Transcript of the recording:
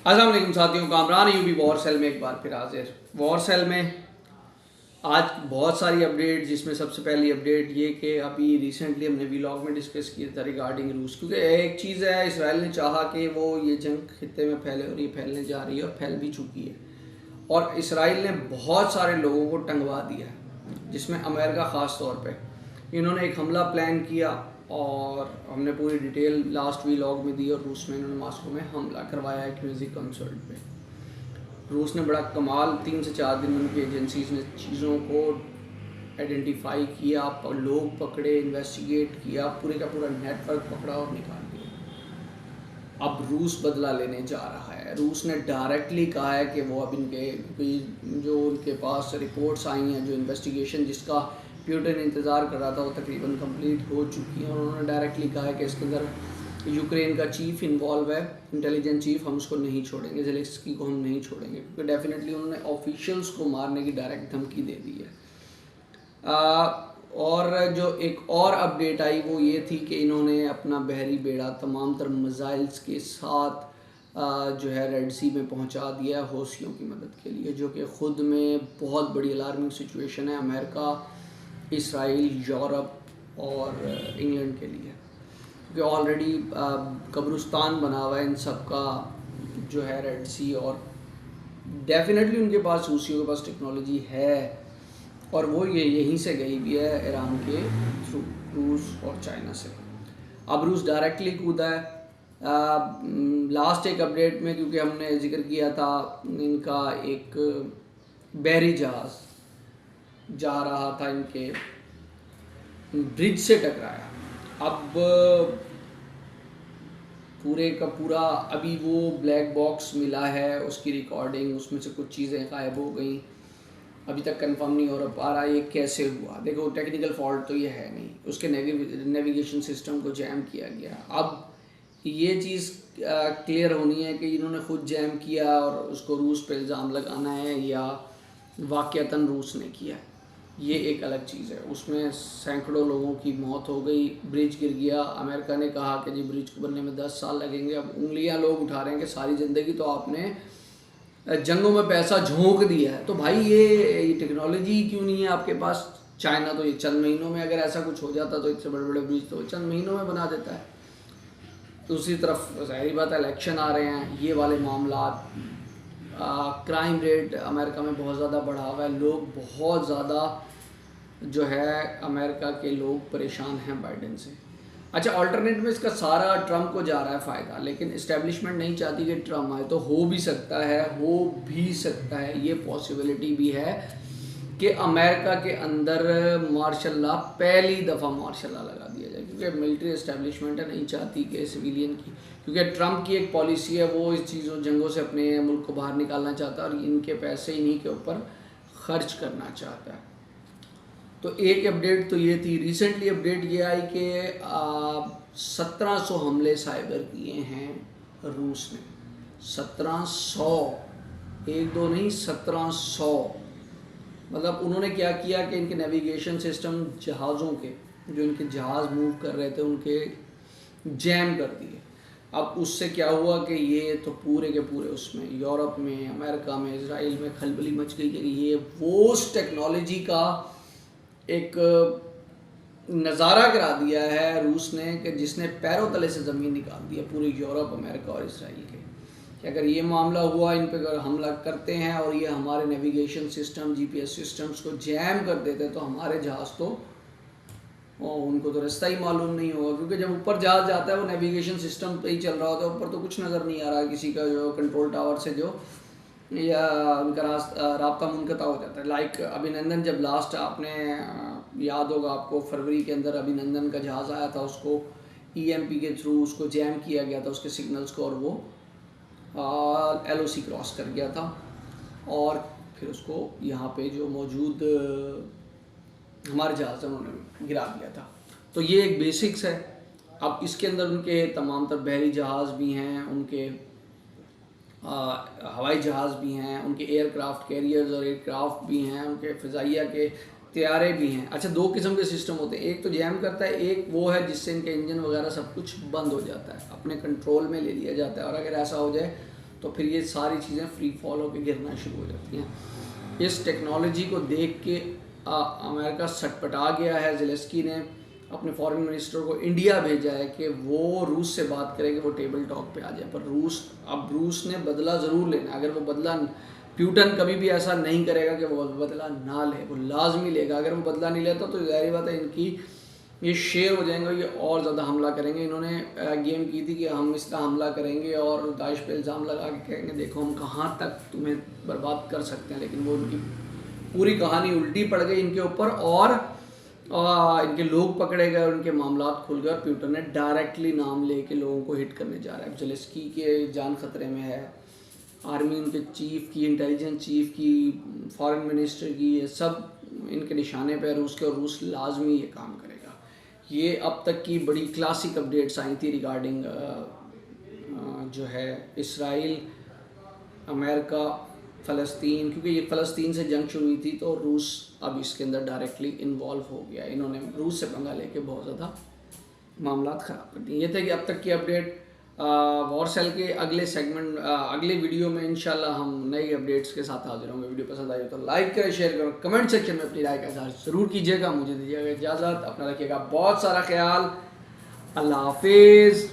अस्सलाम वालेकुम साथियों, कामरान यूबी वॉर सेल में एक बार फिर हाजिर। वॉर सेल में आज बहुत सारी अपडेट, जिसमें सबसे पहली अपडेट ये कि अभी रिसेंटली हमने व्लॉग में डिस्कस किया था रिगार्डिंग रूस, क्योंकि एक चीज़ है, इसराइल ने चाहा कि वो ये जंग खित्ते में फैले और ये फैलने जा रही है और फैल भी चुकी है, और इसराइल ने बहुत सारे लोगों को टंगवा दिया है, जिसमें अमेरिका ख़ास तौर पे। इन्होंने एक हमला प्लान किया और हमने पूरी डिटेल लास्ट व्लॉग में दी, और रूस में इन्होंने मॉस्को में हमला करवाया एक म्यूज़िक कंसर्ट पे। रूस ने बड़ा कमाल 3 से 4 दिन में उनकी एजेंसीज ने चीज़ों को आइडेंटिफाई किया, लोग पकड़े, इन्वेस्टिगेट किया, पूरे का पूरा नेटवर्क पकड़ा और निकाल दिया। अब रूस बदला लेने जा रहा है। रूस ने डायरेक्टली कहा है कि वो अब इनके जो उनके पास रिपोर्ट्स आई हैं, जो इन्वेस्टिगेशन जिसका प्यूटिन इंतज़ार कर रहा था, वो तकरीबन कंप्लीट हो चुकी है, और उन्होंने डायरेक्टली कहा है कि इसके अंदर यूक्रेन का चीफ इन्वॉल्व है, इंटेलिजेंस चीफ, हम उसको नहीं छोड़ेंगे, ज़ेलेंस्की को हम नहीं छोड़ेंगे, क्योंकि डेफिनेटली उन्होंने ऑफिशियल्स को मारने की डायरेक्ट धमकी दे दी है। और जो एक और अपडेट आई वो ये थी कि इन्होंने अपना बहरी बेड़ा तमाम तर मिसाइल्स के साथ जो है रेड सी में पहुंचा दिया है हौसियों की मदद के लिए, जो कि ख़ुद में बहुत बड़ी अलार्मिंग सिचुएशन है अमेरिका, इसराइल, यूरोप और इंग्लैंड के लिए, क्योंकि ऑलरेडी कब्रिस्तान बना हुआ है इन सब का जो है रेड सी, और डेफिनेटली उनके पास रूसियों के पास टेक्नोलॉजी है, और वो ये यहीं से गई भी है ईरान के थ्रू, रूस और चाइना से। अब रूस डायरेक्टली कूदा है। लास्ट एक अपडेट में, क्योंकि हमने जिक्र किया था इनका एक बहरी जहाज़ जा रहा था, इनके ब्रिज से टकराया। अब पूरे का पूरा अभी वो ब्लैक बॉक्स मिला है, उसकी रिकॉर्डिंग, उसमें से कुछ चीज़ें गायब हो गई, अभी तक कंफर्म नहीं हो पा रहा ये कैसे हुआ। देखो, टेक्निकल फॉल्ट तो ये है नहीं, उसके नेविगेशन सिस्टम को जैम किया गया। अब ये चीज़ क्लियर होनी है कि इन्होंने खुद जैम किया और उसको रूस पे इल्ज़ाम लगाना है, या वाक़यतन रूस ने किया, ये एक अलग चीज़ है। उसमें सैकड़ों लोगों की मौत हो गई, ब्रिज गिर गया, अमेरिका ने कहा कि जी ब्रिज को बनने में 10 साल लगेंगे। अब उंगलियां लोग उठा रहे हैं कि सारी ज़िंदगी तो आपने जंगों में पैसा झोंक दिया है, तो भाई ये टेक्नोलॉजी क्यों नहीं है आपके पास? चाइना तो ये चंद महीनों में, अगर ऐसा कुछ हो जाता तो इतने बड़े बड़े ब्रिज तो चंद महीनों में बना देता है। दूसरी तरफ ज़ाहिर बात है, इलेक्शन आ रहे हैं, ये वाले मामला, क्राइम रेट अमेरिका में बहुत ज़्यादा बढ़ा हुआ है, लोग बहुत ज़्यादा जो है अमेरिका के लोग परेशान हैं बाइडेन से। अच्छा, अल्टरनेट में इसका सारा ट्रम्प को जा रहा है फ़ायदा, लेकिन इस्टेब्लिशमेंट नहीं चाहती कि ट्रम्प आए, तो हो भी सकता है, ये पॉसिबिलिटी भी है कि अमेरिका के अंदर मार्शल लॉ, पहली दफ़ा मार्शल लॉ लगा दिया जाए, क्योंकि मिलिट्री इस्टेब्लिशमेंट नहीं चाहती कि सिविलियन की, क्योंकि ट्रम्प की एक पॉलिसी है, वो इस चीज़ों जंगों से अपने मुल्क को बाहर निकालना चाहता है और इनके पैसे इन्हीं के ऊपर खर्च करना चाहता है। तो एक अपडेट तो ये थी। रिसेंटली अपडेट ये आई कि 1700 हमले साइबर किए हैं रूस ने। 1700, एक दो नहीं, 1700। मतलब उन्होंने क्या किया कि इनके नेविगेशन सिस्टम जहाज़ों के, जो इनके जहाज़ मूव कर रहे थे, उनके जैम कर दिए। अब उससे क्या हुआ कि ये तो पूरे के पूरे उसमें यूरोप में, अमेरिका में, इजराइल में खलबली मच गई कि ये वो टेक्नोलॉजी का एक नज़ारा करा दिया है रूस ने, कि जिसने पैरों तले से ज़मीन निकाल दी है पूरे यूरोप, अमेरिका और इसराइल के, कि अगर ये मामला हुआ, इन पे अगर हमला करते हैं और ये हमारे नेविगेशन सिस्टम, जीपीएस सिस्टम्स को जैम कर देते हैं, तो हमारे जहाज़ तो उनको तो रास्ता ही मालूम नहीं होगा, क्योंकि जब ऊपर जहाज़ जाता है वो नेविगेशन सिस्टम पे ही चल रहा होता है, ऊपर तो कुछ नज़र नहीं आ रहा किसी का, जो कंट्रोल टावर से जो या उनका रास्ता मुनक़ता हो जाता है। लाइक अभिनंदन, जब लास्ट आपने याद होगा आपको, फरवरी के अंदर अभिनंदन का जहाज़ आया था, उसको ईएमपी के थ्रू उसको जैम किया गया था, उसके सिग्नल्स को, और वो एलओसी क्रॉस कर गया था, और फिर उसको यहाँ पे जो मौजूद हमारे जहाज़ उन्होंने गिरा दिया था। तो ये एक बेसिक्स है। अब इसके अंदर उनके तमाम तर बहरी जहाज़ भी हैं, उनके हवाई जहाज़ भी हैं, उनके एयरक्राफ्ट कैरियर्स और एयरक्राफ्ट भी हैं, उनके फ़िज़ाइया के तैयारे भी हैं। अच्छा, दो किस्म के सिस्टम होते हैं, एक तो जैम करता है, एक वो है जिससे इनके इंजन वगैरह सब कुछ बंद हो जाता है, अपने कंट्रोल में ले लिया जाता है, और अगर ऐसा हो जाए तो फिर ये सारी चीज़ें फ्री फॉल होकर गिरना शुरू हो जाती हैं। इस टेक्नोलॉजी को देख के अमेरिका सटपटा गया है। ज़ेलेंस्की ने अपने फॉरेन मिनिस्टर को इंडिया भेजा है कि वो रूस से बात करे कि वो टेबल टॉक पे आ जाए, पर रूस ने बदला ज़रूर लेना। अगर वो बदला, प्यूटन कभी भी ऐसा नहीं करेगा कि वो बदला ना ले, वो लाजमी लेगा। अगर वो बदला नहीं लेता तो ज़ाहिर बात है इनकी ये शेर हो जाएंगे, ये और ज़्यादा हमला करेंगे। इन्होंने गेम की थी कि हम इसका हमला करेंगे और दाइश पे इल्ज़ाम लगा के कहेंगे देखो हम कहाँ तक तुम्हें बर्बाद कर सकते हैं, लेकिन वो उनकी पूरी कहानी उल्टी पड़ गई इनके ऊपर और इनके लोग पकड़े गए और उनके मामला खुल गए और प्यूटन ने डायरेक्टली नाम लेके लोगों को हिट करने जा रहा है। ज़ेलेंस्की के जान खतरे में है, आर्मी उनके चीफ की, इंटेलिजेंस चीफ की, फॉरेन मिनिस्टर की, ये सब इनके निशाने पे रूस के, और रूस लाजमी ये काम करेगा। ये अब तक की बड़ी क्लासिक अपडेट्स आई थी रिगार्डिंग जो है इसराइल, अमेरिका, फ़लस्तीन, क्योंकि ये फ़लस्तीन से जंग शुरू हुई थी तो रूस अब इसके अंदर डायरेक्टली इन्वॉल्व हो गया। इन्होंने रूस से पंगा लेके बहुत ज़्यादा मामला ख़राब कर दिए। ये थे कि अब तक की अपडेट। वॉर सेल के अगले सेगमेंट, अगले वीडियो में इंशाल्लाह हम नई अपडेट्स के साथ हाजिर होंगे। वीडियो पसंद आई तो लाइक करें, शेयर करें, कमेंट सेक्शन में अपनी राय का इज़हार ज़रूर कीजिएगा। मुझे दीजिएगा इजाज़त, अपना रखिएगा बहुत सारा ख्याल। अल्लाह हाफिज़।